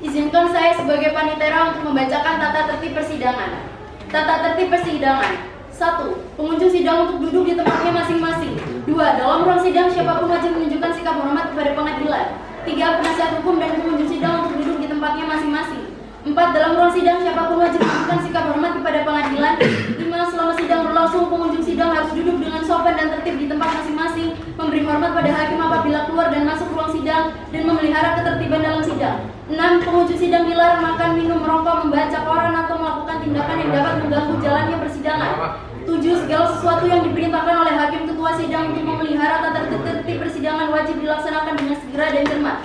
Izinkan saya sebagai panitera untuk membacakan tata tertib persidangan. Tata tertib persidangan. 1. Pengunjung sidang untuk duduk di tempatnya masing-masing. 2. Dalam ruang sidang siapapun wajib menunjukkan sikap hormat kepada pengadilan. 3. Penasihat hukum dan pengunjung sidang untuk duduk di tempatnya masing-masing. 4. Dalam ruang sidang siapapun wajib menunjukkan sikap hormat kepada pengadilan. 5. Selama sidang berlangsung, pengunjung sidang harus duduk dengan sopan dan tertib di tempat masing-masing, memberi hormat pada hakim apabila keluar dan masuk ruang sidang, dan memelihara ketertiban dalam sidang. 6. Pengunjung sidang dilarang makan, minum, merokok, membaca koran atau melakukan tindakan yang dapat mengganggu jalannya persidangan. 7. Segala sesuatu yang diperintahkan oleh hakim ketua sidang untuk memelihara tata tertib persidangan wajib dilaksanakan dengan segera dan cermat.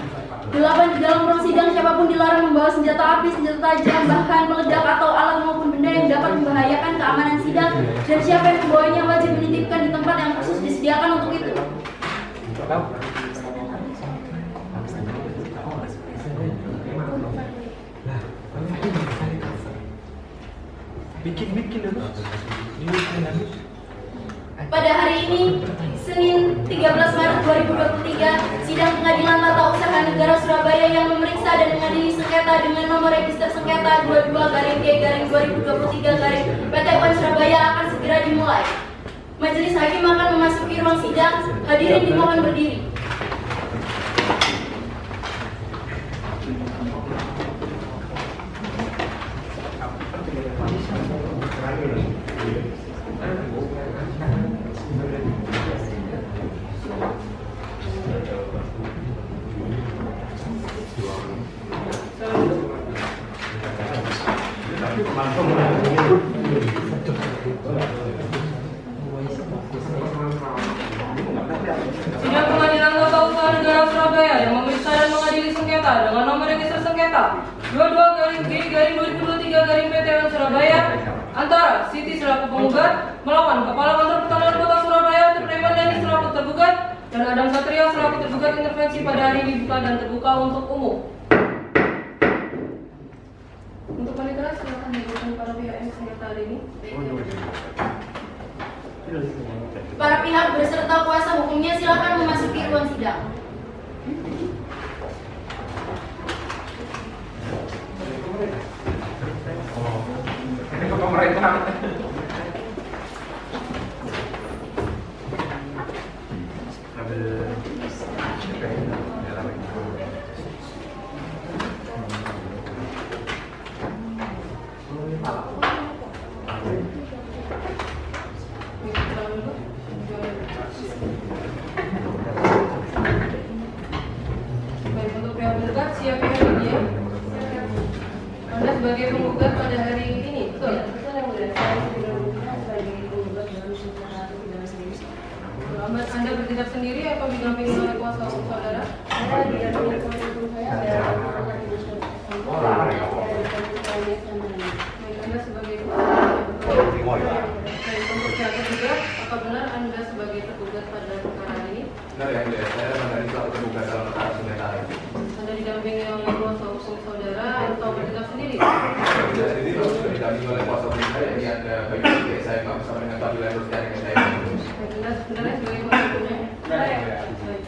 8. Di dalam ruang sidang siapapun dilarang membawa senjata api, senjata tajam, bahan meledak atau alat maupun benda yang dapat membahayakan keamanan sidang, dan siapa yang membawanya wajib menitipkan di tempat yang khusus disediakan untuk itu. Pada hari ini, Senin 13 Maret 2023, sidang Pengadilan Tata Usaha Negara Surabaya yang memeriksa dan mengadili sengketa dengan nomor register sengketa 22-G-2023-PT Surabaya akan segera dimulai. Majelis hakim akan memasuki ruang sidang. Hadirin dimohon berdiri. Sidang Pengadilan Tata Usaha Negara Surabaya yang memeriksa dan mengadili sengketa dengan nomor register sengketa 22-G-2023-PT Surabaya antara Siti selaku penggugat melawan Kepala Kantor Pertanahan Kota Surabaya Triwandani selaku tergugat dan Adam Satria selaku tergugat intervensi pada hari ini dibuka dan terbuka untuk umum. Untuk panitera silakan diberikan para pihak yang sengketa hari ini. Para pihak beserta kuasa hukumnya silakan memasuki ruang sidang. Untuk pihak penggugat siap ya dia. Anda sebagai penggugat pada hari ini, betul? Betul yang mulia. Saya sebagai penggugat dalam sengketa pidana sendiri. Anda bertindak sendiri atau didampingi oleh kuasa hukum saudara? Saya didampingi kuasa hukum saya dan Anda sebagai penggugat. Untuk pihak tergugat, apa benar Anda sebagai tergugat pada perkara ini? Benar ya, mulia. Saya menjadi selaku tergugat dalam perkara sengketa ini. Anda didampingi oleh kuasa hukum saudara atau bertindak sendiri? Tidak sendiri, kalau sudah didampingi oleh kuasa hukum saya, ini ada bagi saya nggak bersama dengan Fadila Nurjani yang saya. Anda sebenarnya sebagai kuasa hukumnya? Benar ya. Baik.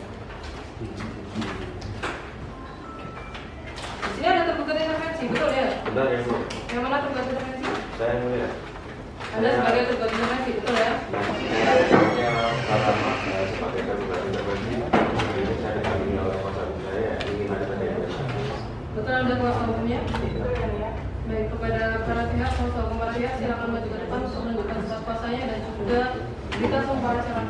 Di sini ada tergugat intervensi, betul ya? Benar ya Bu. Yang mana tergugat intervensi? Saya yang mulia. Anda sebagai tergugat intervensi, betul ya? Saya sebagai tergugat intervensi. Ini saya didampingi oleh kuasa hukum saya. Ingin ada Betul Anda kuasa hukumnya? Baik, kepada para pihak, kuasa hukum para pihak silakan maju ke depan untuk menunjukkan surat kuasanya dan juga berita sumpah syarat.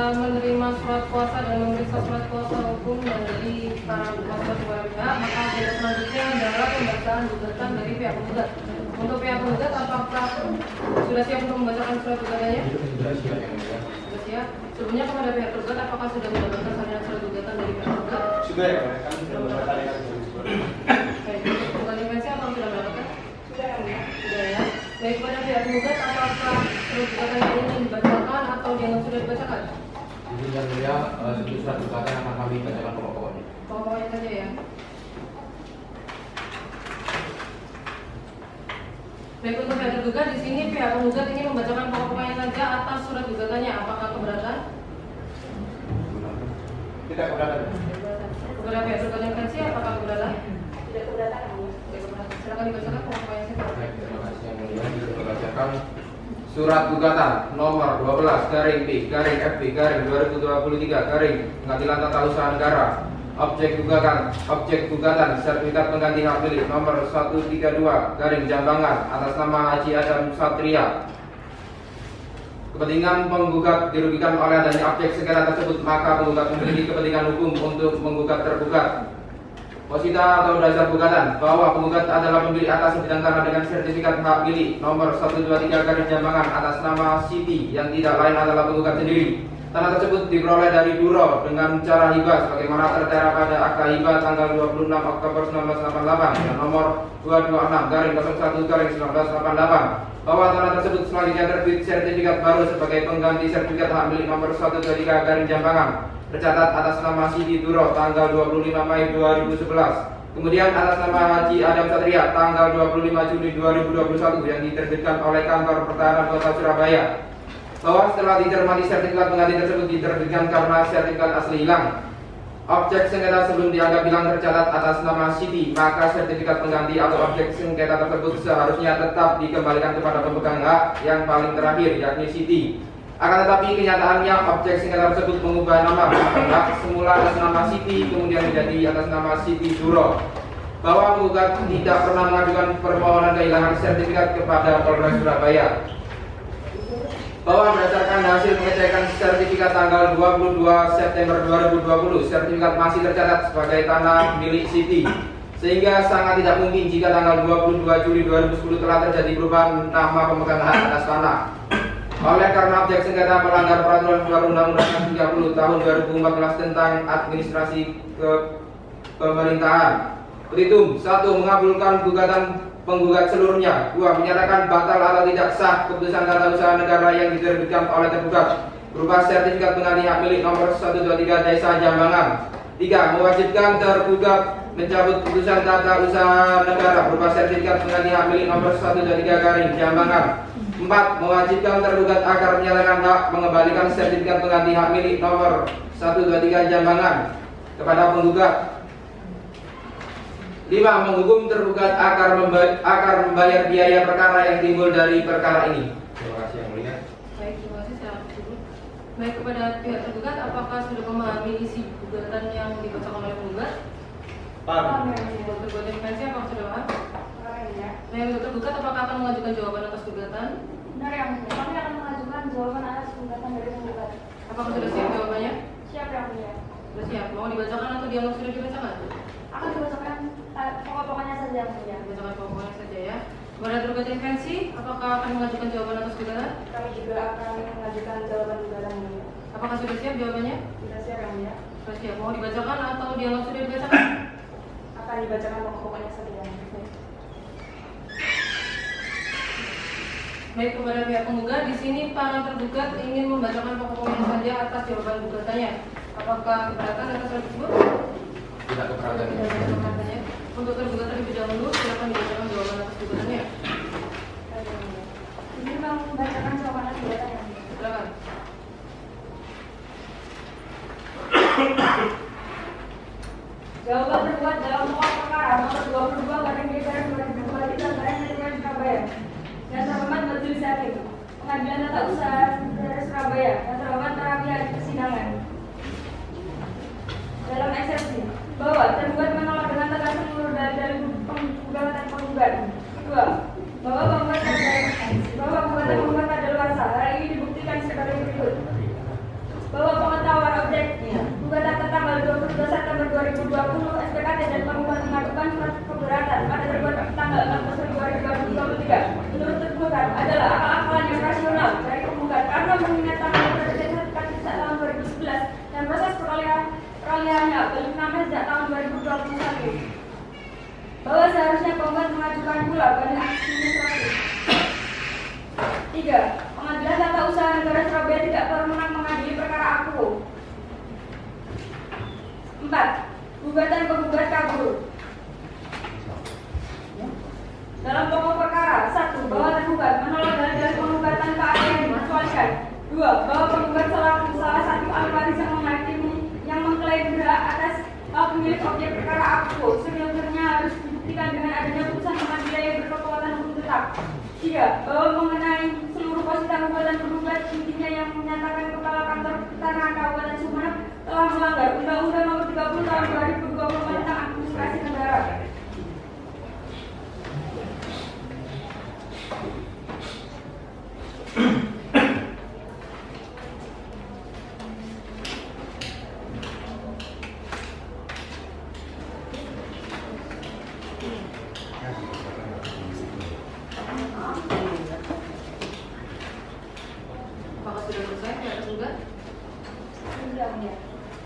Menerima surat kuasa dan memeriksa surat kuasa hukum dari para kuasa pihak, maka agenda selanjutnya adalah pembacaan gugatan dari pihak penggugat. Untuk pihak penggugat, apakah sudah siap untuk membacakan surat gugatannya? Sudah siap. Sebelumnya kepada pihak tergugat, apakah sudah mendapatkan salinan surat gugatan dari juga ya, kan sudah beberapa kali kan. Baik, penggugat defensi apa sudah melakukan? Sudah ya. Sudah ya. Baik, kepada pihak penggugat apakah surat gugatan ini dibacakan atau dianggap sudah dibacakan? Izin yang mulia, sebelum surat gugatan akan kami bacakan pokok-pokoknya. Pokoknya saja ya. Baik, untuk pihak tergugat di sini pihak penggugat ingin membacakan pokok-pokoknya saja atas surat gugatannya. Apakah keberatan? Tidak keberatan. Kepada pihak tergugat defensi apakah keberatan? Tidak keberatan ya. Tidak keberatan. Silakan dibacakan pokok-pokoknya saja. Baik, terima kasih yang mulia. Bisa dibacakan surat gugatan nomor 12 garing B garing FB garing 2023 garing Pengadilan Tata Usaha Negara. Objek gugatan sertifikat pengganti hak milik nomor 132 garing Jambangan atas nama Haji Adam Satria. Kepentingan penggugat dirugikan oleh adanya objek sengketa tersebut, maka penggugat memiliki kepentingan hukum untuk menggugat tergugat. Posita atau dasar gugatan bahwa penggugat adalah pemilik atas bidang tanah dengan sertifikat hak milik nomor 123 garing Jambangan atas nama Siti yang tidak lain adalah penggugat sendiri. Tanah tersebut diperoleh dari Duro dengan cara hibah sebagaimana tertera pada akta hibah tanggal 26 Oktober 1988 dan nomor 226 garing 01 garing 1988 bahwa tanah tersebut selanjutnya terbit sertifikat baru sebagai pengganti sertifikat hak milik nomor 123 garing Jambangan tercatat atas nama Siti Duro tanggal 25 Mei 2011. Kemudian atas nama Haji Adam Satria tanggal 25 Juni 2021 yang diterbitkan oleh Kantor Pertahanan Kota Surabaya. Bahwa setelah dicermati sertifikat pengganti tersebut diterbitkan karena sertifikat asli hilang. Objek sengketa sebelum dianggap hilang tercatat atas nama Siti, maka sertifikat pengganti atau objek sengketa tersebut seharusnya tetap dikembalikan kepada pemegang hak yang paling terakhir, yakni Siti. Akan tetapi kenyataannya objek sengketa tersebut mengubah nama pemegang hak semula atas nama Siti kemudian menjadi atas nama Siti Duro. Bahwa penggugat tidak pernah mengajukan permohonan kehilangan sertifikat kepada Polres Surabaya. Bahwa berdasarkan hasil pengecekan sertifikat tanggal 22 September 2020, sertifikat masih tercatat sebagai tanah milik Siti, sehingga sangat tidak mungkin jika tanggal 22 Juli 2010 telah terjadi perubahan nama pemegang hak atas tanah. Oleh karena objek sengketa melanggar peraturan Undang-Undang 30 tahun 2014 tentang administrasi pemerintahan. Petitum 1. Mengabulkan gugatan penggugat seluruhnya. 2. Menyatakan batal atau tidak sah keputusan tata usaha negara yang diterbitkan oleh tergugat berupa sertifikat pengganti hak milik nomor 123 Desa Jambangan. 3. Mewajibkan tergugat mencabut putusan tata usaha negara berupa sertifikat pengganti hak milik nomor 123 garing Jambangan. 4. Mewajibkan tergugat agar menyatakan hak mengembalikan sertifikat pengganti hak milik nomor 123 Jambangan kepada penggugat. 5. Menghukum tergugat agar membayar biaya perkara yang timbul dari perkara ini. Terima kasih yang mulia. Baik, terima kasih. Saya dulu. Baik, kepada pihak tergugat, apakah sudah memahami isi gugatan yang dibacakan oleh penggugat? Paham. Untuk tergugat defensi apakah sudah paham? Paham ya. Nah, untuk tergugat apakah akan mengajukan jawaban atas gugatan? Benar yang mulia. Kami akan mengajukan jawaban atas gugatan dari penggugat. Apakah sudah siap jawabannya? Siap yang mulia. Sudah siap. Mau dibacakan atau dianggap sudah dibacakan? Akan dibacakan pokok-pokoknya saja yang mulia. Dibacakan pokoknya saja ya. Kepada tergugat defensi, apakah akan mengajukan jawaban atas gugatan? Kami juga akan mengajukan jawaban gugatan yang mulia. Apakah sudah siap jawabannya? Sudah siap yang mulia. Sudah siap. Mau dibacakan atau dianggap sudah dibacakan? Akan dibacakan pokok-pokoknya saja yang mulia. Baik, kepada pihak penggugat, di sini para tergugat ingin membacakan pokok-pokoknya saja atas jawaban gugatannya. Apakah keberatan atas hal tersebut? Tidak keberatan. Tidak keberatan ya. Untuk tergugat terlebih dahulu, silakan dibacakan jawaban atas gugatannya. Ini membacakan jawaban atas gugatan yang mulia. Silakan. Jawaban tergugat dalam pokok perkara nomor 22 garing DPR 2023 garing DPR Surabaya. Yang terhormat Majelis Hakim Pengadilan Tata Usaha Negara Surabaya. Yang terhormat para pihak di persidangan. Dalam eksepsi bahwa tergugat menolak dengan tegas seluruh dari gugatan penggugat. 2. Bahwa gugatan penggugat kadaluarsa hari ini dibuktikan sebagai berikut. Bahwa pengetahuan objeknya gugatan tertanggal 22 September 2020 SPKT dan penggugat mengajukan surat keberatan pada tergugat tanggal 14 Februari 2023 menurut tergugat adalah akal-akalan yang rasional dari penggugat karena mengingat tanggal terjadi sertifikat tahun 2011 belum namanya sejak tahun 2021. Bahwa seharusnya penggugat mengajukan pula banding administratif. 3. Pengadilan Tata Usaha Negara Surabaya tidak berwenang mengadili perkara aku. 4. Gugatan penggugat kabur. Dalam pokok perkara, 1. Bahwa tergugat menolak dalil penggugatan keadaan dikecualikan. 2. Bahwa penggugat selaku salah satu ahli waris yang menghakimi yang mengklaim berhak atas hak pemilik objek perkara aku seluruhnya harus dibuktikan dengan adanya putusan pengadilan yang berkekuatan hukum tetap. 3. Bahwa mengenai seluruh posisi gugatan penggugat intinya yang menyatakan Kepala Kantor Pertanahan Kabupaten Sumeneb telah melanggar Undang-Undang Nomor 30 Tahun 2020 tentang Administrasi Negara. Apakah sudah selesai Pak Tergugat?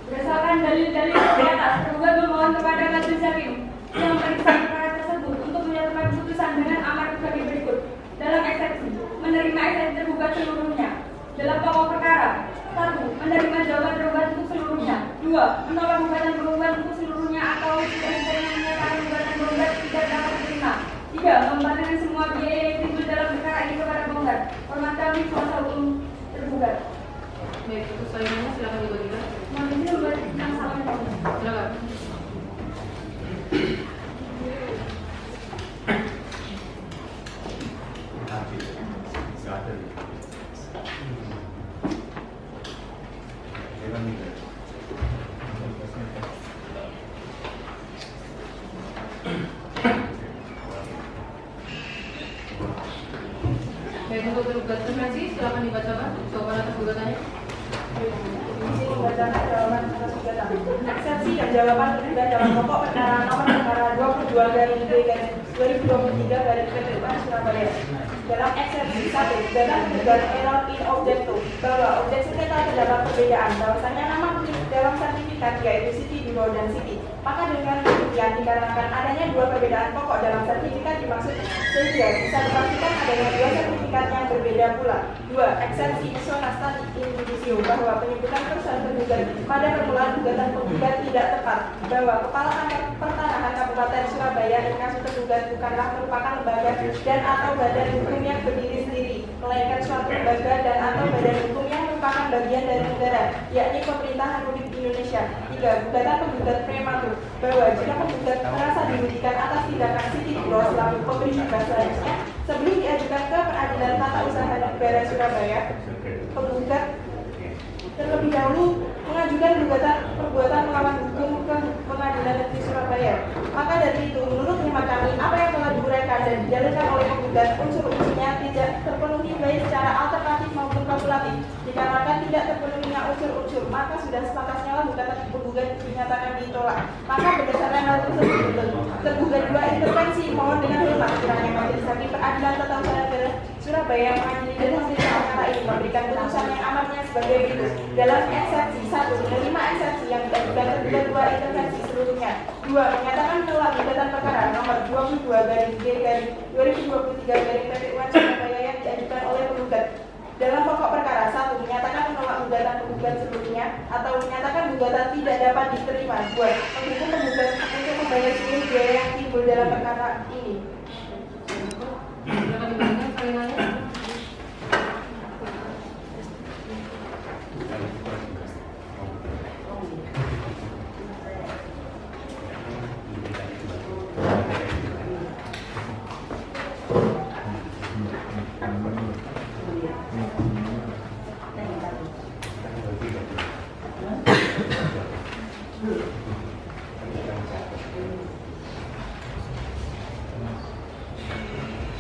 Berdasarkan dalil-dalil di atas, tergugat memohon kepada majelis hakim yang memeriksa perkara tersebut untuk menyatakan putusan dengan amar sebagai berikut. Dalam eksepsi, menerima eksepsi tergugat seluruhnya. Dalam pokok perkara, 1. Menerima jawaban tergugat untuk seluruhnya. 2. Menolak gugatan penggugat untuk seluruhnya atau tidak menyatakan gugatan penggugat tidak dapat diterima. 3. Membayarkan semua biaya yang timbul dalam perkara ini kepada penggugat. Hormat kami kuasa hukum tergugat. Baik, untuk selanjutnya silakan dibagikan. Mohon izin membuat yang salah yang Silakan. Baik, untuk tergugat terima kasih. Silakan dibacakan jawaban atas gugatannya. Izin membacakan jawaban atas gugatan. Eksepsi dan jawaban tergugat dalam pokok perkara nomor perkara 22/2023/PTUN Surabaya. Dalam eksepsi 1, gugatan tergugat error in objecto bahwa objek sengketa terdapat perbedaan bahwasanya nama milik dalam sertifikat yaitu Siti Duro dan Siti. Maka dengan demikian dikarenakan adanya dua perbedaan pokok dalam sertifikat dimaksud sehingga bisa dipastikan adanya dua sertifikat yang berbeda pula. 2. Eksepsi iso nasta in judicium bahwa penyebutan perusahaan tergugat pada permulaan gugatan penggugat tidak tepat bahwa Kepala Kantor Pertanahan Kabupaten Surabaya yang kasus tergugat bukanlah merupakan lembaga dan atau badan hukum yang berdiri sendiri, melainkan suatu lembaga dan atau badan hukum yang merupakan bagian dari negara, yakni Pemerintahan Republik Indonesia. 3. Gugatan penggugat prematur bahwa jika penggugat merasa dirugikan atas tindakan Siti Duro selaku pemberi hibah seharusnya sebelum diajukan ke Pengadilan Tata Usaha Negara Surabaya, penggugat terlebih dahulu mengajukan gugatan perbuatan melawan hukum ke Pengadilan Negeri Surabaya. Maka dari itu, menurut hemat kami, apa yang telah diuraikan dan didalilkan oleh penggugat unsur-unsurnya tidak terpenuhi baik secara alternatif maupun kalkulatif. Dikarenakan tidak terpenuhinya unsur-unsur, maka sudah sepantasnya lah gugatan penggugat dinyatakan ditolak. Maka berdasarkan hal tersebut, tergugat dua intervensi mohon dengan hormat kiranya Majelis Hakim Pengadilan Tata Usaha Negara Surabaya mengadili dan hasil perkara ini memberikan putusan yang amarnya sebagai berikut. Dalam eksepsi 1, menerima eksepsi yang diajukan tergugat dua intervensi seluruhnya. 2. Menyatakan menolak gugatan perkara nomor 22/G/2023/PTUN Surabaya yang diajukan oleh penggugat. Dalam pokok perkara 1. Menyatakan menolak gugatan penggugat seluruhnya atau menyatakan gugatan tidak dapat diterima. 2. Menghukum penggugat untuk membayar seluruh biaya yang timbul dalam perkara ini. Silakan dibagikan salingannya.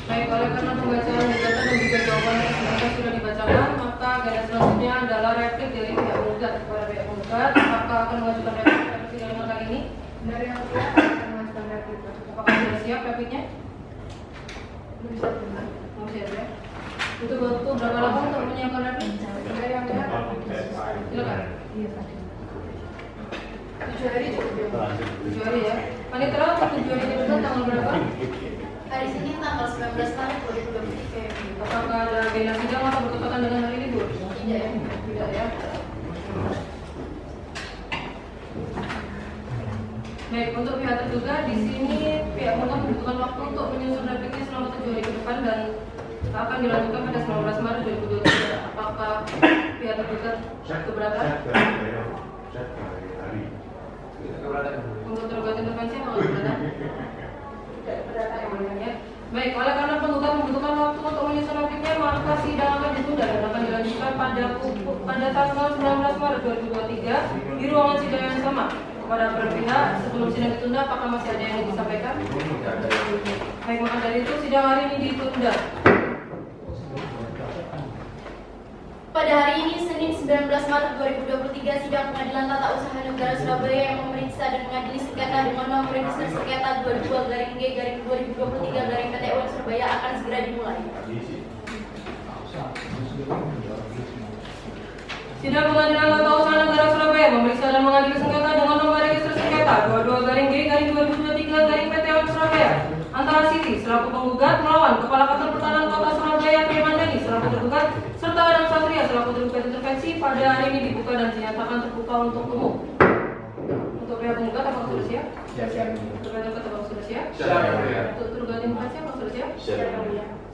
Baik, oleh karena pembacaan gugatan dan juga jawaban yang sudah dibacakan, maka agenda selanjutnya adalah replik dari pihak penggugat kepada pihak penggugat. Apakah akan mengajukan replik pada persidangan kali ini? Dari yang pihak akan mengajukan replik. Apakah sudah siap repliknya? Belum siap, belum siap ya. Untuk waktu berapa lama untuk menyiapkan replik? Dari yang pihak? Silakan. 7 hari cukup ya? 7 hari ya. Panitera untuk 7 hari digugat tanggal berapa? Hari Senin tanggal 19 Maret 2023. Apakah ada agenda sidang atau bertepatan dengan hari libur? Tidak ya. Tidak ya. Baik, untuk pihak terduga di sini pihak terduga membutuhkan waktu untuk menyusun repliknya selama 7 hari ke depan dan akan dilakukan pada 19 Maret 2023. Apakah pihak terduga keberatan? Untuk tergugat intervensi apakah keberatan? Tidak keberatan ya. Baik, oleh karena penggugat membutuhkan waktu untuk menyusun repliknya, maka sidang akan ditunda dan akan dilanjutkan pada tanggal 19 Maret 2023 di ruangan sidang yang sama. Kepada pihak sebelum sidang ditunda, apakah masih ada yang disampaikan? Baik, maka dari itu sidang hari ini ditunda. Pada hari ini, Senin 19 Maret 2023, sidang Pengadilan Tata Usaha Negara Surabaya yang memeriksa dan mengadili sengketa dengan nomor register sengketa 22-G-2023-PT UN Surabaya akan segera dimulai. Sidang Pengadilan Tata Usaha Negara Surabaya memeriksa dan mengadili sengketa dengan nomor register sengketa 22-G-2023-PT UN Surabaya antara Siti selaku penggugat melawan Kepala Kantor Pertahanan Kota Surabaya Triamandani selaku tergugat serta Adam Satria selaku tergugat intervensi pada hari ini dibuka dan dinyatakan terbuka untuk umum. Untuk pihak penggugat apakah sudah siap? Siap. Untuk pihak tergugat apakah sudah siap? Siap. Untuk tergugat intervensi apakah sudah siap? Siap.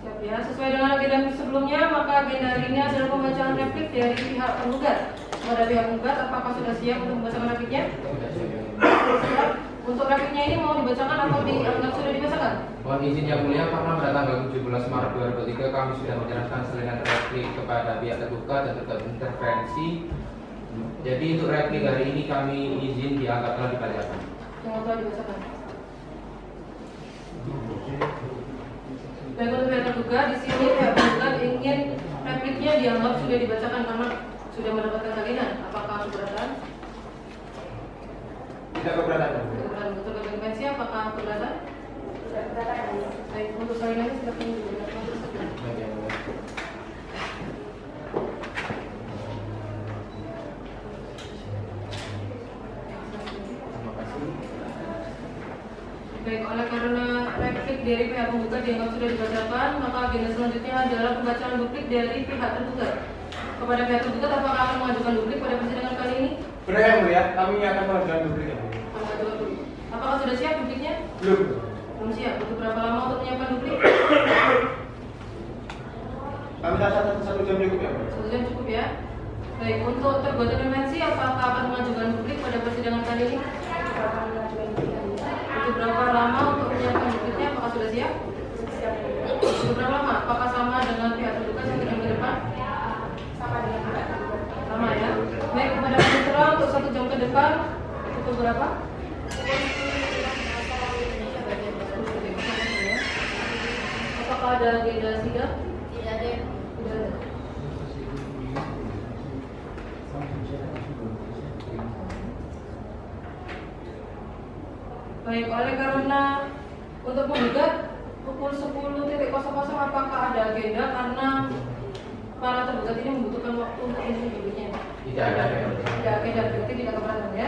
Siap ya. Sesuai dengan agenda sebelumnya, maka agenda hari ini adalah pembacaan replik dari pihak penggugat. Kepada pihak penggugat, apakah sudah siap untuk membacakan repliknya? Siap. Untuk repliknya ini mau dibacakan atau dianggap sudah dibacakan? Mohon izin yang mulia, karena pada tanggal 17 Maret 2023 kami sudah menyerahkan salinan replik kepada pihak tergugat dan tergugat intervensi. Jadi untuk replik hari ini kami izin dianggap telah dibacakan. Yang telah dibacakan. Baik, untuk pihak tergugat di sini pihak penggugat ingin repliknya dianggap sudah dibacakan karena sudah mendapatkan salinan. Apakah keberatan? Tidak keberatan. Keberatan. Untuk intervensi apakah keberatan? Tidak keberatan. Baik, untuk salinannya silakan digunakan. Baik, oleh karena replik dari pihak penggugat dianggap sudah dibacakan, maka agenda selanjutnya adalah pembacaan duplik dari pihak tergugat. Kepada pihak tergugat, apakah akan mengajukan duplik pada persidangan kali ini? Benar yang mulia, kami akan mengajukan duplik. Mengajukan duplik. Apakah sudah siap dupliknya? Belum. Belum siap. Butuh berapa lama untuk menyiapkan duplik? Kami rasa 1 jam cukup ya. 1 jam cukup ya. Baik, untuk tergugat intervensi, apakah akan mengajukan duplik pada persidangan kali ini? Butuh berapa lama untuk menyiapkan dupliknya? Apakah sudah siap? Siap. Butuh berapa lama? Apakah sama dengan pihak tergugat 1 jam ke depan? Sama dengan pihak tergugat. Sama ya. Baik, kepada panitera untuk 1 jam ke depan butuh berapa? Apakah ada agenda sidang? Tidak ada. Tidak ada. Baik, oleh karena untuk penggugat pukul 10.00 apakah ada agenda karena para tergugat ini membutuhkan waktu untuk menyusun dupliknya? Tidak ada. Tidak agenda, berarti tidak keberatan ya?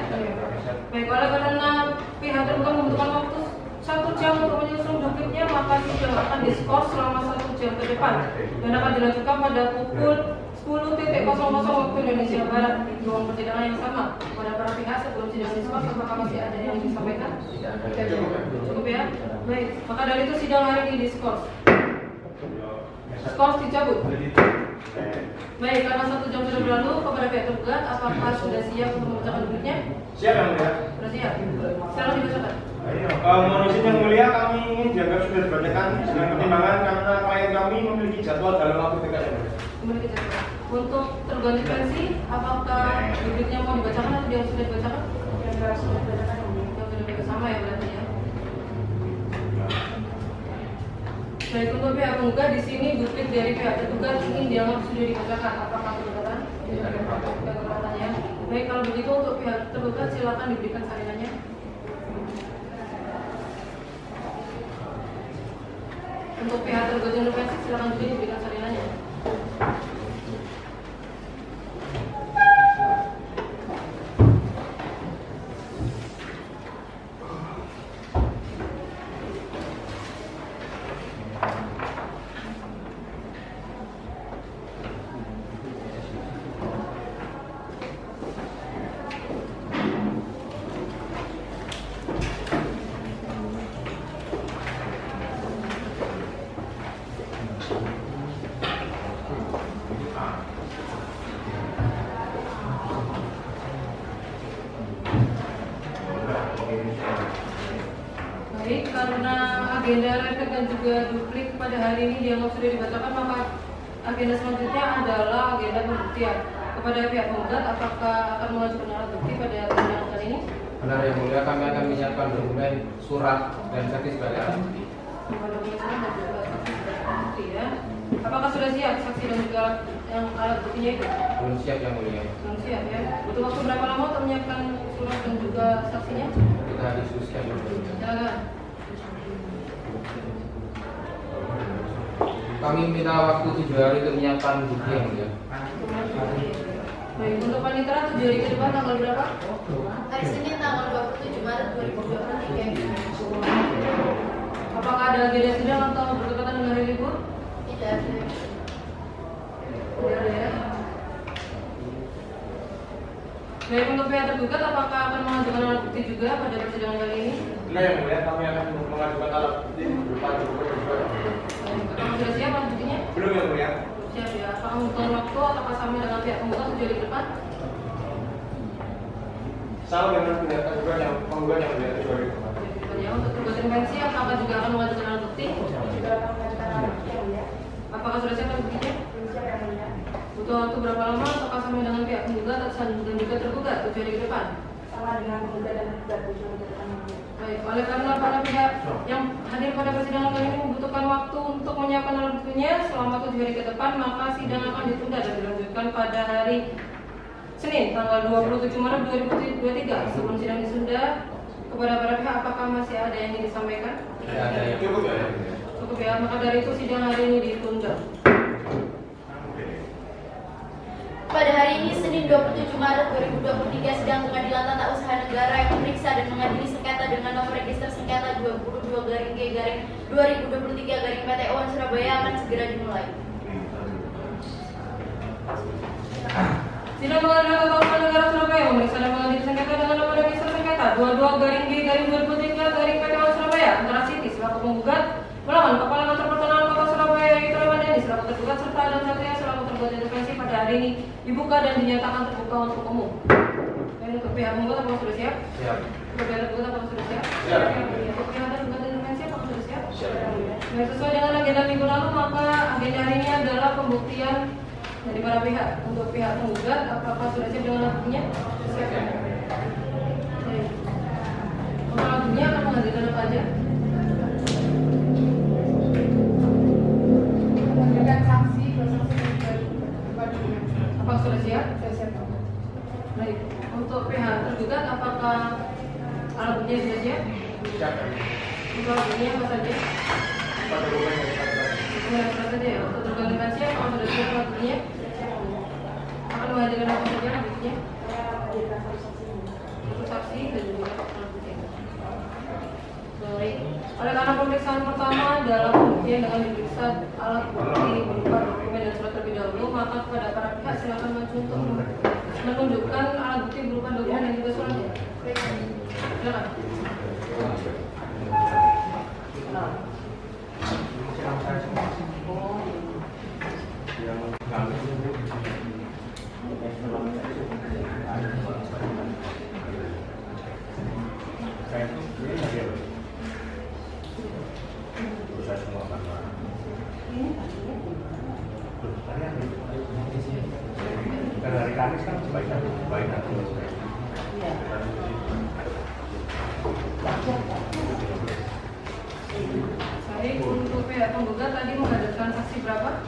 Baik, oleh karena pihak tergugat membutuhkan waktu 1 jam untuk menyusun dupliknya, maka sidang akan diskors selama 1 jam ke depan dan akan dilanjutkan pada pukul 10.00 waktu Indonesia Barat di ruang persidangan yang sama. Pada para pihak sebelum sidang diskors, apakah masih ada yang disampaikan? Tidak cukup ya. Baik, maka dari itu sidang hari ini diskors. Skors dicabut. Baik, karena 1 jam sudah berlalu, kepada pihak tergugat, apakah sudah siap untuk membacakan dupliknya? Siap yang mulia. Sudah siap. Silakan dibacakan. Mohon izin yang mulia, kami ingin dianggap sudah dibacakan dengan pertimbangan karena klien kami memiliki jadwal dalam waktu dekat yang mulia. Memiliki jadwal. Untuk tergugat intervensi, apakah dupliknya mau dibacakan atau dia sudah dibacakan? Yang sudah dibacakan. Yang sudah dibacakan sama ya berarti ya. Baik, untuk pihak penggugat di sini duplik dari pihak tergugat ingin dianggap sudah dibacakan. Apakah keberatan? Tidak keberatan ya. Baik, kalau begitu untuk pihak tergugat silakan diberikan salinannya. Untuk pihak tergugat intervensi silakan juga diberikan salinannya. Baik, karena agenda refer dan juga duplik pada hari ini dianggap sudah dibacakan, maka agenda selanjutnya adalah agenda pembuktian. Kepada pihak penggugat, apakah akan mengajukan alat bukti pada persidangan kali ini? Benar yang mulia, kami akan menyiapkan dokumen, surat, dan saksi sebagai alat bukti. Dokumen surat dan juga saksi sebagai alat bukti ya. Apakah sudah siap saksi dan juga yang alat buktinya itu? Belum siap yang mulia. Belum siap ya. Butuh waktu berapa lama untuk menyiapkan surat dan juga saksinya? Kita diskusikan dulu. Silakan. Kami minta waktu 7 hari untuk menyiapkan bukti yang mulia. Baik, untuk panitera 7 hari ke depan tanggal berapa? Hari Senin tanggal 27 Maret 2023. Apakah ada agenda sidang atau berdekatan dengan hari libur? Tidak ada. Tidak ada ya. Baik, untuk pihak tergugat, apakah akan mengajukan alat bukti juga pada persidangan kali ini? Benar yang mulia, kami akan mengajukan alat bukti berupa dokumen dan surat. Apakah sudah siap alat buktinya? Belum yang mulia. Siap ya. Apakah membutuhkan waktu atau sama dengan pihak penggugat 7 hari ke depan? Sama dengan pihak tergugat yang penggugat yang mulia 7 hari ke depan. Ya, untuk tugas intervensi, apakah juga akan mengajukan alat bukti? Juga akan mengajukan alat bukti yang mulia. Apakah sudah siap alat buktinya? Belum siap yang mulia. Butuh waktu berapa lama apakah sama dengan pihak penggugat dan juga tergugat 7 hari ke depan? Sama dengan penggugat dan tergugat 7 hari ke depan. Baik, oleh karena para pihak yang hadir pada persidangan kali ini membutuhkan waktu untuk menyiapkan alat buktinya selama 7 hari ke depan, maka sidang akan ditunda dan dilanjutkan pada hari Senin tanggal 27 Maret 2023. Sebelum sidang ditunda, kepada para pihak apakah masih ada yang ingin disampaikan? Tidak ada yang Cukup ya. Cukup ya, maka dari itu sidang hari ini ditunda. Pada hari ini Senin 27 Maret 2023 sidang Pengadilan Tata Usaha Negara yang memeriksa dan mengadili sengketa dengan nomor register sengketa 22-G-2023-PTON Surabaya akan segera dimulai. Sidang Pengadilan Tata Usaha Negara Surabaya memeriksa dan mengadili sengketa dengan nomor register sengketa 22-G-2023-PTON Surabaya antara Siti selaku penggugat melawan Kepala Kantor Pertanahan Kota Surabaya Ito Ramadhani selaku tergugat serta Adam Satria selaku tergugat intervensi pada hari ini dibuka dan dinyatakan terbuka untuk umum. Dan untuk pihak penggugat apakah sudah siap? siap. Untuk pihak tergugat apakah sudah siap? Siap. Untuk pihak tergugat intervensi apakah sudah siap? Siap. Nah, sesuai dengan agenda minggu lalu, maka agenda hari ini adalah pembuktian dari para pihak. Untuk pihak penggugat, apakah sudah siap dengan alat buktinya? Siap. Baik. Untuk alat buktinya akan menghadirkan apa aja? Menghadirkan saksi, dua saksi dan juga bandingnya. Apakah sudah siap? Sudah siap. Baik. Untuk pihak tergugat, apakah alat buktinya sudah siap? Siap. Untuk alat buktinya apa saja? Pada dokumen yang kita Dokumen apa saja ya? Untuk tergugat intervensi, apakah sudah siap alat buktinya? Akan menghadirkan apa saja alat buktinya? Menghadirkan satu saksi. Untuk saksi dan juga alat bukti. Baik. Oleh karena pemeriksaan pertama adalah pembuktian dengan diperiksa alat bukti berupa dokumen dan surat terlebih dahulu, maka kepada para pihak silakan maju untuk menunjukkan alat bukti berupa dokumen dan juga suratnya. Silakan. Karena hari Kamis kan sebaiknya Baik, untuk pihak penggugat tadi menghadirkan saksi berapa?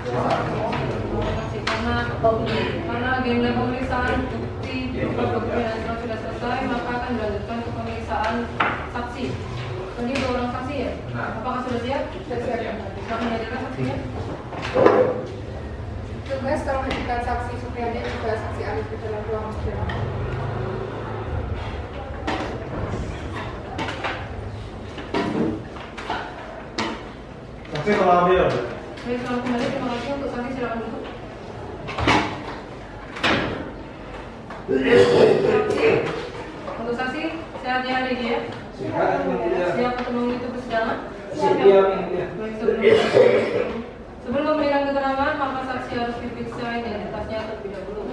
Saksi karena agenda pemeriksaan bukti berupa dokumen dan surat sudah selesai, maka akan dilanjutkan ke pemeriksaan saksi. Tadi 2 orang saksi ya? Benar. Apakah sudah siap? Sudah siap. Bisa menghadirkan saksinya? Tugas telah mengajukan saksi Supriyadi dan juga saksi Arif di dalam ruang sidang. Saksi kalau ambil. Baik, selamat kembali. Terima kasih untuk saksi, silakan duduk. Saksi, untuk saksi sehatnya hari ini ya? Siap untuk mengikuti persidangan? Baik, sebelum memberikan keterangan, maka saksi harus diperiksa identitasnya terlebih dahulu.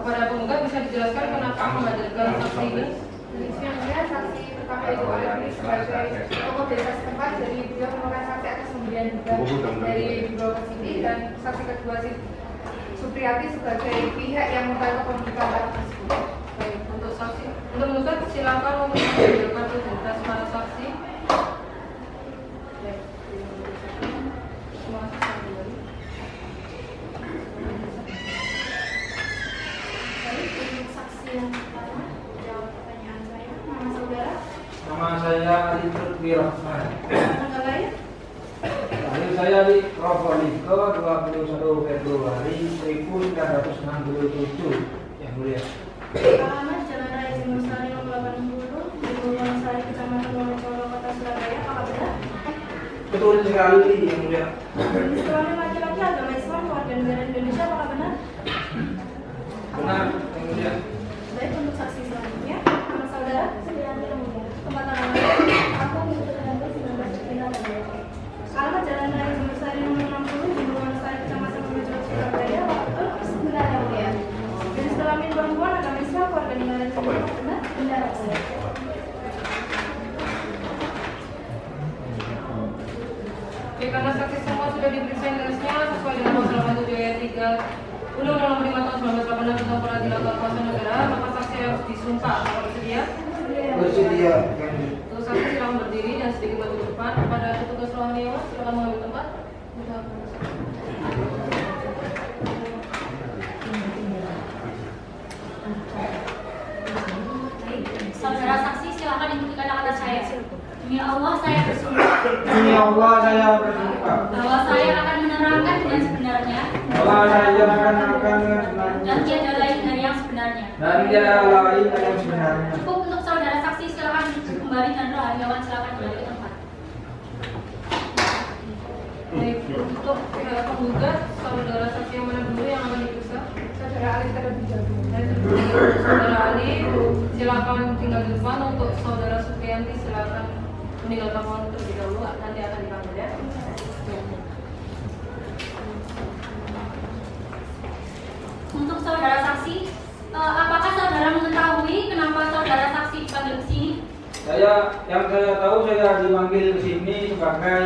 Kepada penggugat bisa dijelaskan kenapa menghadirkan saksi ini? Yang mulia, saksi pertama itu Alif sebagai tokoh desa setempat, jadi beliau merupakan saksi atas pemberian hibah dari Beberapa City, dan saksi kedua Supriyati sebagai pihak yang membantu pembukaan tanah tersebut. Baik, untuk saksi, untuk menuntut silakan menunjukkan identitas para saksi. Baik, terima kasih. Baik, untuk saksi yang pertama, jawab pertanyaan saya. Nama saudara? Nama saya Ali Wirahman. Tanggal lahir? Lahir saya di Probolinggo 21 Februari 1967, yang mulia. Alamat Jalan Raya Singosari nomor 80, di Wonosari, Kecamatan Wonocolo, Kota Surabaya. Apakah benar? Betul sekali, yang mulia. Jenis kelamin laki-laki, agama Islam, warga negara Indonesia. Apakah benar? Benar, yang mulia. Baik, untuk saksi selanjutnya, nama saudara? Supriyati, yang mulia. Tempat tanggal lahir? Aku mengikuti tanggal 19 Alamat Jalan Raya Singosari nomor 60, di Wonosari, Kecamatan Wonocolo, Surabaya. Apakah betul? Benar, yang mulia. Jenis kelamin perempuan, agama Islam, warga negara Indonesia. Benar? Benar, yang mulia. Oke, karena saksi semua sudah diperiksa identitasnya sesuai dengan pasal 87 ayat 3 Undang-Undang Nomor 5 Tahun 1986 tentang Peradilan Tata Usaha Negara, maka saksi harus disumpah. Apakah bersedia? Bersedia, yang mulia. Untuk saksi silakan berdiri dan sedikit maju ke depan. Kepada petugas rohaniawan silakan mengambil tempat. Saudara saksi, silakan ikuti kata-kata saya. Demi Allah saya bersumpah Demi Allah saya bersumpah bahwa saya akan menerangkan dengan sebenarnya bahwa saya akan melakukan dengan sebenarnya dan tiada lain dari yang sebenarnya. dan tiada lain yang sebenarnya. Cukup untuk saudara saksi, silakan kembali dan rohaniawan silakan kembali ke tempat. Baik, untuk pihak penggugat, saudara saksi yang mana dulu yang akan diperiksa? Saudara Alif terlebih dahulu. Saudara Ali, silakan tinggal di depan. Untuk saudara Supriyanti silakan meninggalkan ruangan terlebih dahulu. Nanti akan dipanggil ya. Untuk saudara saksi, apakah saudara mengetahui kenapa saudara saksi dipanggil ke sini? Yang saya tahu saya dipanggil ke sini sebagai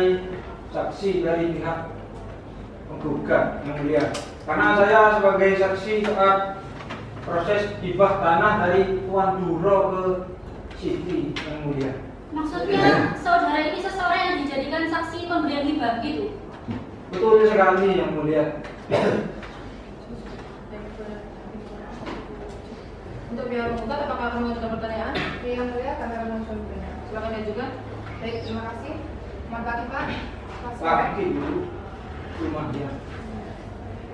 saksi dari pihak penggugat, yang mulia. Karena saya sebagai saksi saat proses hibah tanah dari Tuan Duro ke Siti, yang mulia. Maksudnya saudara ini seseorang yang dijadikan saksi pemberian hibah gitu? Betul sekali, yang mulia. Untuk pihak penggugat, apakah akan mengajukan pertanyaan? Yang mulia, kami akan mengajukan pertanyaan. Silakan diajukan. Baik, terima kasih. Selamat pagi, Pak. Laki dulu, rumah dia.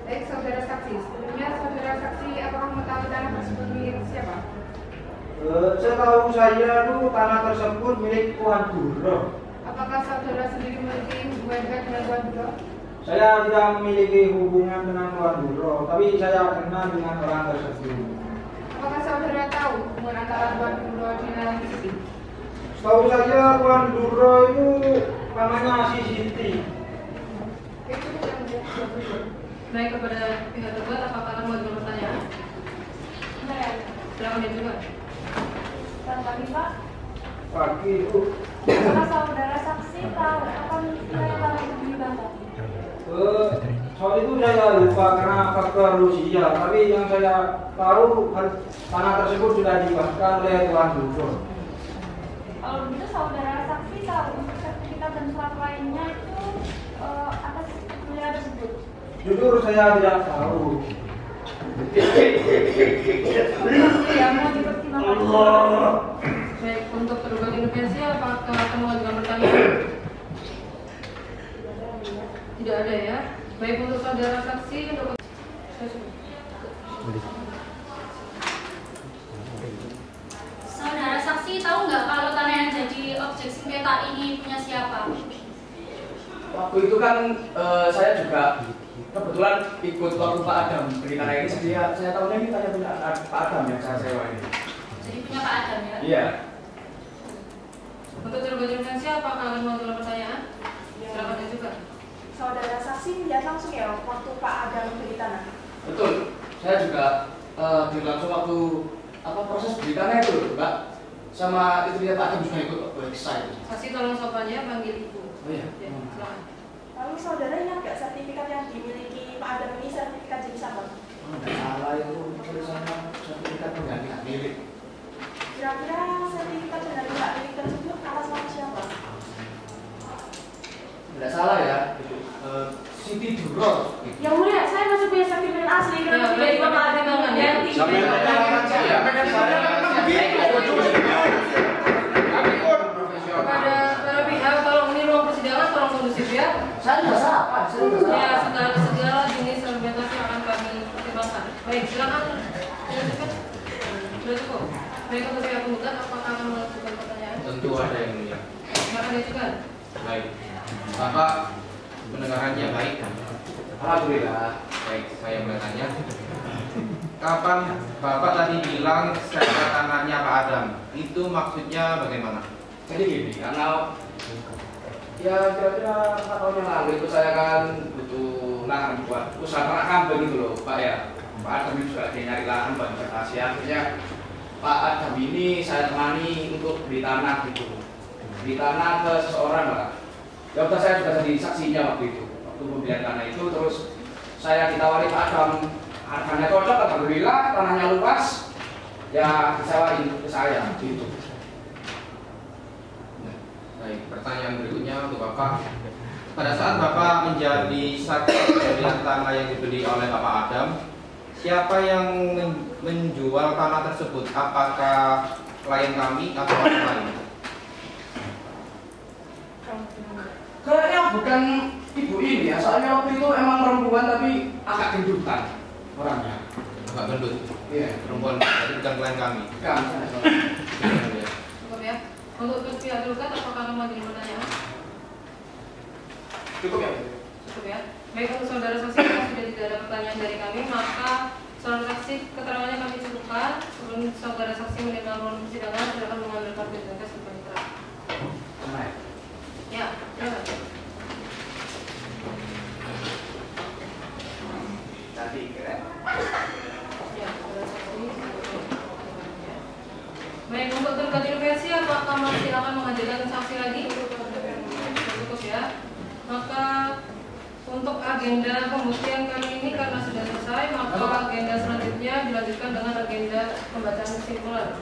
Baik, saudara saksi. Sebelumnya, saudara saksi apakah mengetahui tanah tersebut milik siapa? Setahu saya tuh tanah tersebut milik Tuan Duro. Apakah saudara sendiri memiliki hubungan dekat dengan Tuan Duro? Saya tidak memiliki hubungan dengan Tuan Duro, tapi saya kenal dengan orang tersebut. Apakah saudara tahu hubungan antara Tuan Duro dengan Siti? Setahu saya Tuan Duro itu namanya si Siti. Itu yang mulia. Baik, kepada pihak tergugat, apakah akan mengajukan pertanyaan? Silakan diajukan. Selamat pagi, Pak. Pagi itu. Apakah saudara saksi tahu kapan wilayah tanah itu dibakar? Soal itu saya lupa karena faktor Rusia, tapi yang saya tahu tanah tersebut sudah dibakar oleh Tuan Duro. Kalau begitu saudara saksi tahu untuk sertifikat dan surat lainnya itu atas wilayah tersebut. Jujur saya tidak tahu. Ya, mau dipertimbangkan. Baik, untuk tergugat intervensi, apakah akan mengajukan pertanyaan? Tidak ada ya. Baik, untuk saudara saksi, untuk Saudara saksi tahu nggak kalau tanah yang jadi objek sengketa ini punya siapa? Waktu itu kan saya juga kebetulan ikut waktu Pak Adam beli tanah ini. Saya tahunya ini tanya punya Pak Adam yang saya sewa ini. Jadi punya Pak Adam ya? Iya. untuk tergugat intervensi, apakah akan mengajukan pertanyaan? Silakan juga. Saudara saksi melihat langsung ya waktu Pak Adam membeli tanah. Betul. Saya juga langsung waktu proses beli tanah itu, Mbak. sama itu dia Pak Adam juga ikut website. Saksi tolong sopannya panggil ibu. Oh iya. Ya, silakan. Lalu saudara ingat nggak sertifikat yang dimiliki Pak Adam ini sertifikat jenis apa? Oh, tidak salah itu tulisannya sertifikat pengganti hak milik. Kira-kira sertifikat pengganti hak milik tersebut atas nama siapa? Tidak salah ya, itu Siti Duro. Yang mulia, saya masih punya sertifikat asli Ya, karena dari Bapak Adam yang Sampai Pada pihak, kalau ini ruang persidangan tolong kondusif ya. Saya tidak salah, saya tidak Ya, salah. segala jenis argumentasi akan kami pertimbangkan. Baik, silakan. Lanjutkan. Sudah cukup. Baik, untuk pihak penggugat, apakah akan melakukan pertanyaan? Tentu ada yang mulia. Silakan diajukan. Baik. Bapak pendengarannya baik. Alhamdulillah. Baik, saya bertanya. Kapan Bapak tadi bilang serta tangannya Pak Adam? Itu maksudnya bagaimana? Jadi gini, karena ya kira-kira 4 tahun yang lalu itu saya kan butuh lahan buat usaha ternak kambing gitu loh Pak ya. Pak Adam ini juga lagi nyari lahan buat investasi. Akhirnya Pak Adam ini saya temani untuk beli tanah gitu. Beli tanah ke seseorang Pak. Ya udah saya juga jadi saksinya waktu itu. Waktu pembelian tanah itu terus saya ditawari Pak Adam, harganya cocok, alhamdulillah, tanahnya luas, ya disewain ke saya gitu. Baik, pertanyaan berikutnya untuk Bapak. Pada saat Bapak menjadi saksi pembelian tanah yang dibeli oleh Bapak Adam, siapa yang menjual tanah tersebut? Apakah klien kami atau orang lain? Kayaknya bukan ibu ini ya, soalnya waktu itu emang perempuan tapi agak gendutan orangnya. Agak gendut. Iya. Perempuan, jadi bukan klien kami. Bukan. Cukup ya. Untuk pihak tergugat, apakah akan menjadi pertanyaan? Cukup ya? Cukup ya. Baik, untuk saudara saksi yang sudah tidak ada pertanyaan dari kami, maka saudara saksi keterangannya kami cukupkan. Sebelum saudara saksi menerima ruang persidangan, silakan mengambil kartu identitas dan panitera. Baik. Ya, silakan. Tadi keren. Ya, saudara saksi. Baik, untuk tergugat intervensi, apakah masih akan menghadirkan saksi lagi? Cukup ya. Maka untuk agenda pembuktian kali ini karena sudah selesai, maka agenda selanjutnya dilanjutkan dengan agenda pembacaan kesimpulan.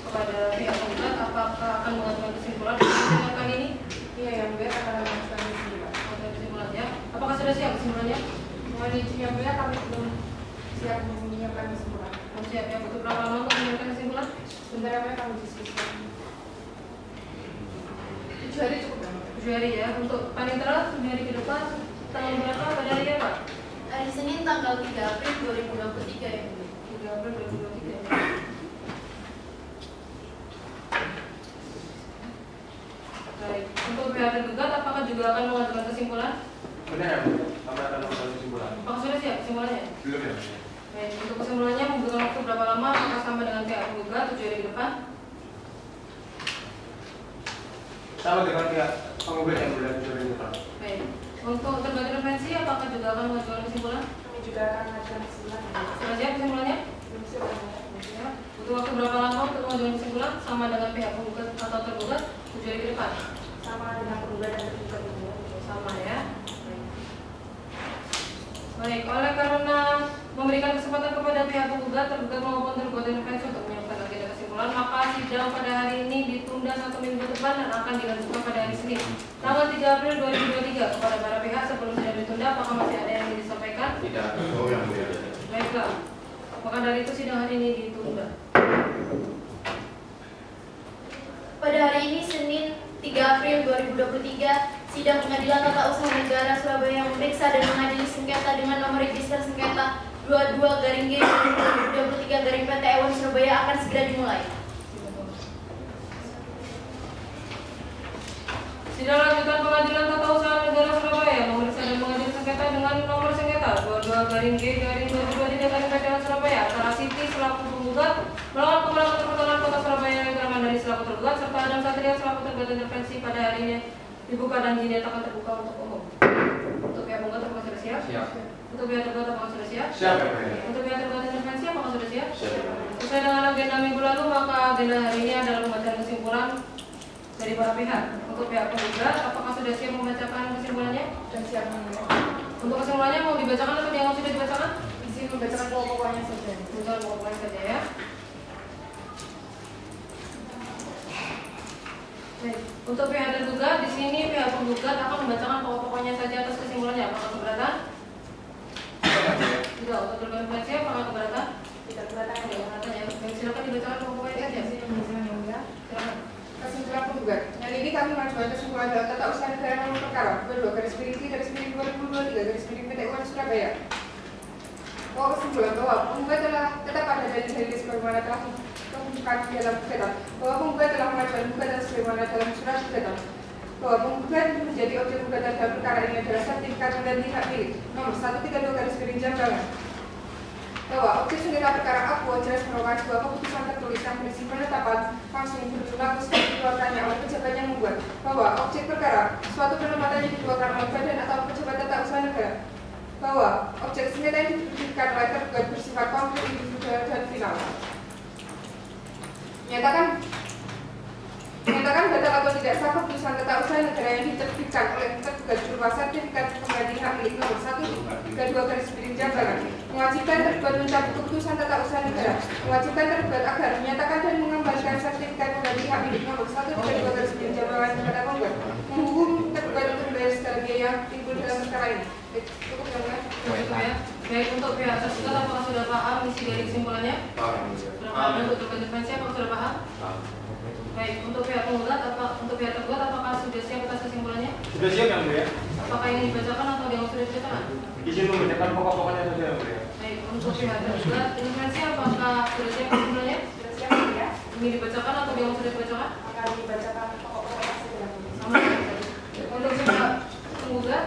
Kepada pihak penggugat, apakah akan mengajukan kesimpulan dengan kali ini? Iya, yang mulia akan mengajukan kesimpulan. Kesimpulan ya. Apakah sudah siap kesimpulannya? Mohon izin yang mulia, kami belum siap menyiapkan kesimpulan. Belum siap ya. Butuh berapa lama untuk menyiapkan kesimpulan? Sebentar yang mulia kami diskusikan. 7 hari cukup kan? 7 hari ya. Untuk panitera 7 hari ke depan tanggal berapa pada hari ya Pak? Hari Senin tanggal 3 April 2023 ya. 3 April 2023 ya. Baik, untuk pihak tergugat apakah juga akan mengajukan kesimpulan? Benar ya, Bu? Kami akan melakukan kesimpulan. Apakah sudah siap kesimpulannya? Belum ya? Baik, untuk kesimpulannya membutuhkan waktu berapa lama? Apakah sama dengan pihak tergugat 7 hari ke depan? Sama dengan pihak penggugat yang berada di sore depan. Baik, untuk tergugat intervensi apakah juga akan mengajukan kesimpulan? Kami juga akan mengajukan kesimpulan. Sudah siap kesimpulannya? Belum siap yang mulia. Ya. Butuh waktu berapa lama untuk mengajukan kesimpulan? Sama dengan pihak penggugat atau tergugat 7 hari ke depan? Sama dengan penggugat dan tergugat yang mulia. Sama ya. Baik, oleh karena memberikan kesempatan kepada pihak penggugat, tergugat maupun tergugat intervensi untuk menyiapkan agenda kesimpulan, maka sidang pada hari ini ditunda 1 minggu depan dan akan dilanjutkan pada hari Senin, tanggal 3 April 2023. Kepada para pihak sebelum sidang ditunda, apakah masih ada yang ingin disampaikan? Tidak. Oh yang mulia. Baiklah, maka dari itu sidang hari ini ditunda. Pada hari ini Senin 3 April 2023, sidang Pengadilan Tata Usaha Negara Surabaya memeriksa dan mengadili sengketa dengan nomor register sengketa 22/G/2023/PT Surabaya akan segera dimulai. Sidang lanjutan Pengadilan Tata Usaha Negara Surabaya memeriksa dan mengadili sengketa dengan nomor sengketa 22/G/2023/PT Surabaya antara Siti selaku penggugat melawan Kepala Pertukaran Kota Surabaya yang Mandari selaku tergugat serta Adam Satria selaku tergugat intervensi pada hari ini dibuka dan dinyatakan terbuka untuk umum. Untuk pihak penggugat apakah sudah siap? Siap. Untuk pihak tergugat apakah sudah siap? Siap ya, mulia. Untuk pihak tergugat intervensi apakah sudah siap? Siap. Sesuai dengan agenda minggu lalu, maka agenda hari ini adalah pembacaan para pihak. Untuk pihak penggugat, apakah sudah siap membacakan kesimpulannya? Sudah siap mendengar. Untuk kesimpulannya mau dibacakan atau yang sudah dibacakan? Izin membacakan pokok-pokoknya saja. Betul, pokoknya saja ya. Baik. Untuk pihak tergugat, di sini pihak penggugat akan membacakan pokok-pokoknya saja atas kesimpulannya. Apakah keberatan? Tidak. Untuk tergugat apakah keberatan? Tidak keberatan Tidak keberatan ya. Baik, silakan dibacakan pokok-pokoknya saja. Silakan. Kesimpulan penggugat. Yang ini kami mengajukan kesimpulan dalam tata usaha negara nomor perkara kedua garis miring 2023 garis miring PT UN Surabaya. Pokok kesimpulan bahwa penggugat telah tetap pada dalil-dalil sebagaimana telah dikemukakan di dalam gugatan, bahwa penggugat telah mengajukan gugatan sebagaimana dalam surat gugatan, bahwa penggugat menjadi objek gugatan dalam perkara ini adalah sertifikat pengganti hak milik nomor 132 garis miring Jambangan, bahwa objek sengketa perkara aku jelas merupakan sebuah keputusan tertulis yang berisi penetapan langsung berlaku setelah dikeluarkannya oleh pejabat yang membuat, bahwa objek perkara suatu penempatan yang dikeluarkan oleh badan atau pejabat tata usaha negara, bahwa objek sengketa yang diberikan oleh tergugat bersifat konkret individual dan final. Menyatakan batal atau tidak sah keputusan tata usaha negara yang diterbitkan oleh tergugat berupa sertifikat pengganti hak milik nomor 132 garis miring Jambangan, mewajibkan tergugat mencabut keputusan tata usaha negara, mewajibkan tergugat agar menyatakan dan mengembalikan sertifikat pengganti hak milik nomor 132 garis miring Jambangan kepada penggugat, menghukum tergugat untuk membayar segala biaya yang timbul dalam perkara ini. Cukup ya? Ya. Baik, untuk pihak tergugat apakah sudah paham isi dari kesimpulannya? Sudah paham. Untuk intervensi apakah sudah paham? Baik, untuk pihak penggugat apakah sudah siap atas kesimpulannya? Sudah siap yang mulia. Apakah ini dibacakan atau yang sudah dibacakan? Izin membacakan pokok-pokoknya saja yang mulia. Baik, untuk pihak tergugat intervensi apakah sudah siap kesimpulannya? Sudah siap ya? Ini dibacakan atau yang sudah dibacakan? Akan dibacakan pokok-pokoknya saja. Sama saja. Untuk pihak penggugat,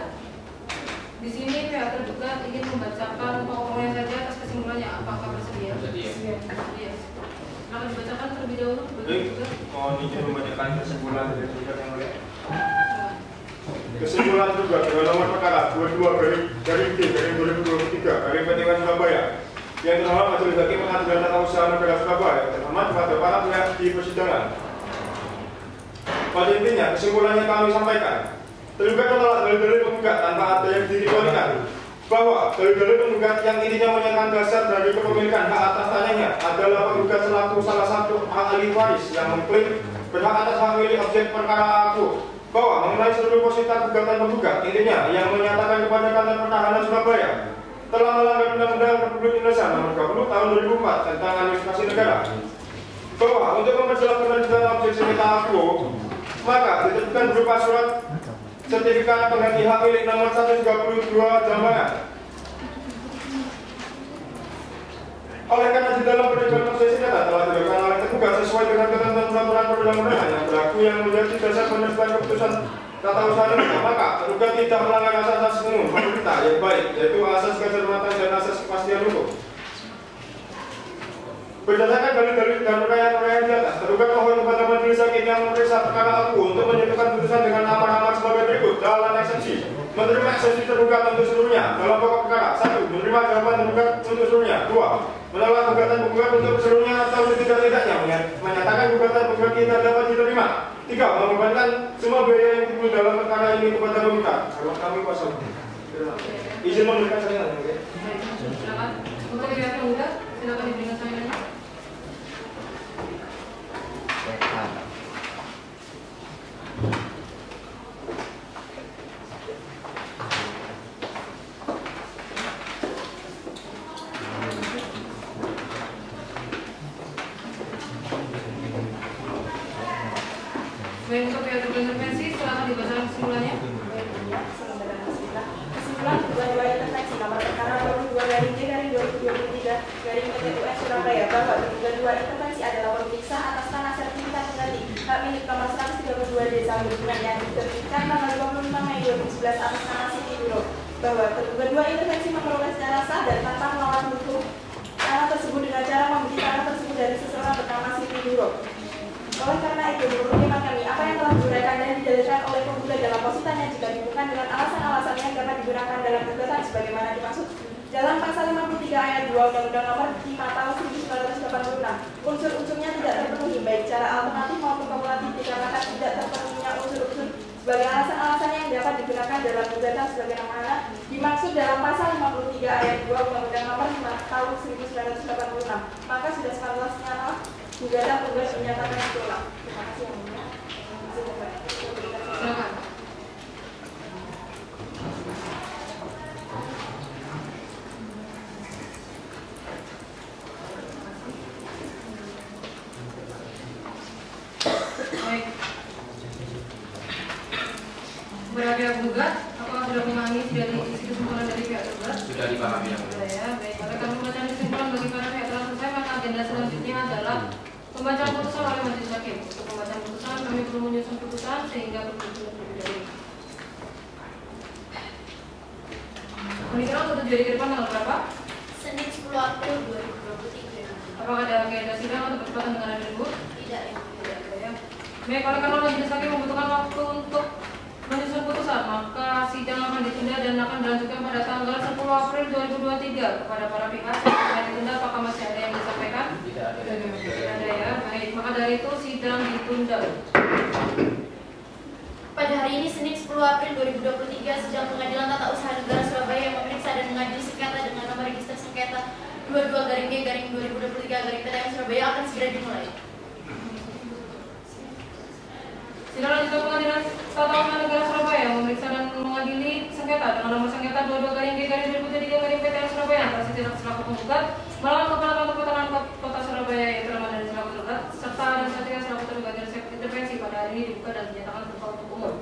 di sini pihak tergugat ingin membacakan pokok-pokoknya saja atas kesimpulannya. Apakah bersedia? Bersedia. Bersedia. Silakan dibacakan terlebih dahulu. Baik, mohon izin membacakan kesimpulan dari pihak yang mulia. Kesimpulan juga dengan nomor perkara 22 dari D dari 2023 dari PT UN Surabaya yang terhormat Majelis Hakim Pengadilan Tata Usaha Negara Surabaya terhormat kepada para pihak di persidangan. Pada intinya kesimpulannya kami sampaikan tergugat menolak dalil-dalil penggugat tanpa ada yang dikecualikan, bahwa dalil-dalil penggugat yang intinya menyatakan dasar dari kepemilikan hak atas tanahnya adalah penggugat selaku salah satu ahli waris yang mengklaim berhak atas hak milik objek perkara aku, bahwa mengenai seluruh posita gugatan penggugat intinya yang menyatakan kepada Kantor Pertahanan Surabaya telah melanggar Undang-Undang Republik Indonesia Nomor 20 Tahun 2004 tentang Administrasi Negara, bahwa untuk memperjelas kelanjutan objek sengketa aku maka diterbitkan berupa surat sertifikat pengganti hak milik nomor 132 Jambangan. Oleh karena di dalam perhitungan proses sengketa telah dilakukan oleh tergugat sesuai dengan ketentuan peraturan perundang-undangan yang berlaku yang menjadi dasar penerbitan keputusan tata usaha negara, maka tergugat tidak melanggar asas-asas umum pemerintah yang baik, yaitu asas kecermatan dan asas kepastian hukum. Berdasarkan dalil-dalil dan uraian-uraian di atas, tergugat mohon kepada majelis hakim yang memeriksa perkara aku untuk menentukan putusan dengan amar-amar sebagai berikut dalam eksepsi: menerima eksepsi tergugat untuk seluruhnya dalam pokok perkara. 1. Menerima jawaban tergugat untuk seluruhnya. 2. Menolak gugatan penggugat untuk seluruhnya atau setidak-tidaknya menyatakan gugatan penggugat tidak dapat diterima. 3. Mengembalikan semua biaya yang timbul dalam perkara ini kepada penggugat. Kalau kami kuasa izin memberikan salinan. Silakan. Untuk pihak penggugat, silakan diberikan salinannya. Baik, untuk pihak intervensi, silakan dibacakan kesimpulannya. Kesimpulan kedua-dua intervensi nomor perkara 22 dari D dari 2023 dari PT UN Surabaya, bahwa kedua-dua intervensi adalah pemeriksa atas tanah sertifikat pengganti hak milik nomor 132 Desa Berhubungan yang diterbitkan tanggal 25 Mei 2011 atas nama Siti Duro, bahwa kedua-dua intervensi memperoleh secara sah dan tanpa melawan hukum tanah tersebut dengan cara membeli tanah tersebut dari seseorang bernama Siti Duro. Oleh karena itu, menurut hemat kami, apa yang telah diuraikan dan didalilkan oleh penggugat dalam positannya jika dihubungkan dengan alasan-alasan yang dapat digunakan dalam gugatan sebagaimana dimaksud dalam pasal 53 ayat 2 Undang-Undang Nomor 5 Tahun 1986, unsur-unsurnya tidak terpenuhi baik secara alternatif maupun kumulatif dikarenakan tidak terpenuhi sebagai alasan-alasan yang dapat digunakan dalam gugatan sebagai anak dimaksud dalam pasal 53 ayat 2 Undang-Undang Nomor 5 Tahun 1986, maka sudah sepantasnya gugatan penggugat menyatakan ditolak. Terima kasih yang mulia. Silakan. Baik. Kepada pihak gugat, apakah sudah memahami dari isi kesimpulan dari pihak gugat? Sudah dipahami yang Sudah ya, baik. Pada kami membacaan kesimpulan bagi para pihak telah selesai, maka agenda selanjutnya adalah pembacaan putusan oleh majelis hakim. Untuk pembacaan putusan, kami perlu menyusun putusan sehingga berkumpul terlebih dahulu. Pemikiran untuk terjadi ke depan tanggal berapa? Senin 10 April 2023. Apakah ada agenda sidang atau berkaitan dengan ada dulu? Tidak yang Tidak ada ya. Baik, oleh karena majelis hakim membutuhkan waktu untuk menyusun putusan, maka sidang akan ditunda dan akan dilanjutkan pada tanggal 10 April 2023. Kepada para pihak yang ditunda, apakah masih ada yang disampaikan? Tidak ada. Tidak ada ya. Baik, maka dari itu sidang ditunda. Pada hari ini Senin 10 April 2023, sidang Pengadilan Tata Usaha Negara Surabaya yang memeriksa dan mengadili sengketa dengan nomor register sengketa 22-G/2023-PTN Surabaya akan segera dimulai. Sidang lanjutan Pengadilan Tata Usaha Negara Surabaya yang memeriksa dan mengadili sengketa dengan nomor sengketa 22-G/2023-PTN Surabaya antara Siti selaku penggugat melawan Kepala Kantor Pertanahan Kota Surabaya yang telah mandiri selaku tergugat serta Adam Satria selaku tergugat intervensi pada hari ini dibuka dan dinyatakan terbuka untuk umum.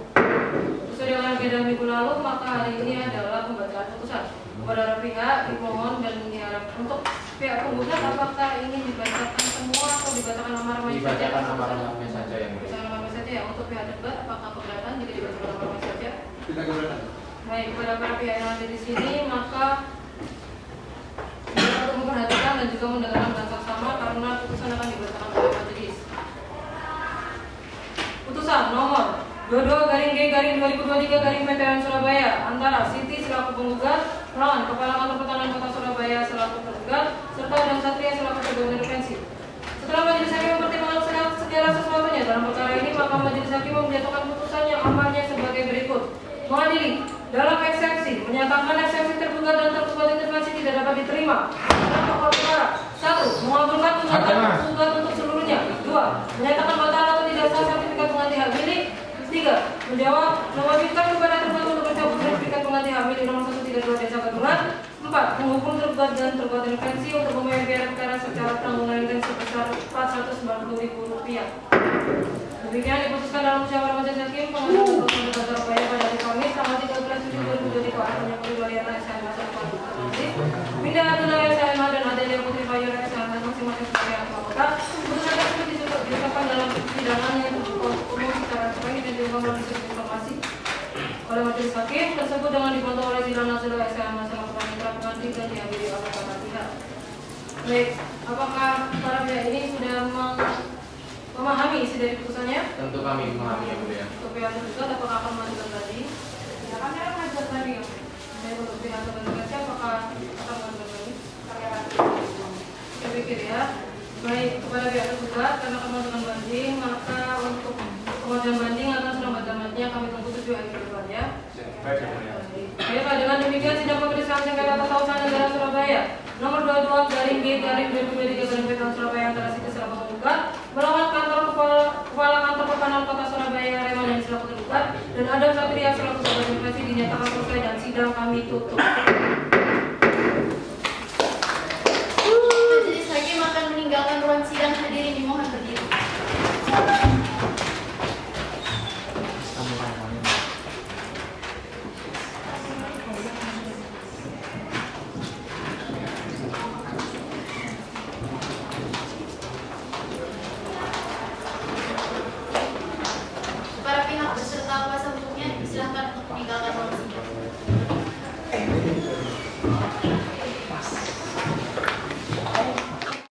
Sesuai dengan agenda minggu lalu, maka hari ini adalah pembacaan putusan. Kepada pihak dimohon dan diharap untuk pihak penggugat, apakah ini dibacakan semua atau dibacakan nama-namanya saja? Dibacakan nama-namanya saja yang mulia. Dibacakan nama saja ya. Untuk pihak tergugat, apakah keberatan jika dibacakan nama-namanya saja? Tidak keberatan. Baik, kepada para pihak yang ada di sini, maka kita untuk memperhatikan dan juga mendengarkan dengan saksama karena putusan akan dibacakan oleh majelis. Putusan nomor 22-G/2023-PTN Surabaya antara Siti selaku penggugat melawan Kepala Kantor Pertanahan Kota Surabaya selaku tergugat serta Adam Satria selaku tergugat intervensi. Setelah majelis hakim mempertimbangkan segala sesuatunya dalam perkara ini, maka majelis hakim menjatuhkan putusan yang amalnya sebagai berikut. Mengadili dalam eksepsi menyatakan eksepsi tergugat dan tergugat intervensi tidak dapat diterima. Dalam pokok perkara 1. Mengabulkan tuntutan tergugat untuk seluruhnya. 2. Menyatakan batal atau tidak sah sertifikat pengganti hak milik. 3. Menjawab mewajibkan kepada tergugat untuk mencabut sertifikat pengganti hak milik nomor 132 Desa Gadungan. 4. Menghukum tergugat dan tergugat intervensi untuk membayar biaya perkara secara tanggungan intens sebesar Rp490.000. Demikian diputuskan dalam musyawarah majelis hakim Pengadilan Negeri Surabaya pada hari Kamis tanggal 13 Juli 2023 atas nama Waliana SMA Binda Aduna SMA dan Adelia Putri Fayura SMA masing-masing sebagai anggota. Putusan tersebut ditetapkan dalam persidangan yang umum secara terang dan diunggah melalui sistem informasi oleh majelis hakim tersebut dengan dipantau oleh Zila Nazila SMA selaku panitera pengadil dan dihadiri oleh para pihak. Baik, apakah para pihak ini sudah memahami isi dari putusannya? Tentu kami memahami yang mulia. Untuk pihak tergugat apakah akan mengajukan tadi? Ya, kami akan mengajukan tadi. Baik, untuk pihak tergugat apakah akan mengajukan tadi? Saya pikir ya. Baik, kepada pihak tergugat karena akan mengajukan banding, maka untuk pengajuan banding akan selambat-lambatnya kami tunggu 7 hari ke depan ya. Baik, yang mulia. Baik, dengan demikian sidang pemeriksaan sengketa Tata Usaha Negara Surabaya nomor 22-G/2023-PTN Surabaya antara Siti selaku penggugat melawan Kepala Kantor Pertanahan Kota Surabaya Reman yang selaku tergugat dan Adam Satria selaku tergugat intervensi dinyatakan selesai dan sidang kami tutup. Majelis hakim akan meninggalkan ruang sidang. Hadirin dimohon berdiri. Para pihak beserta kuasa hukumnya dipersilahkan untuk meninggalkan ruang sidang.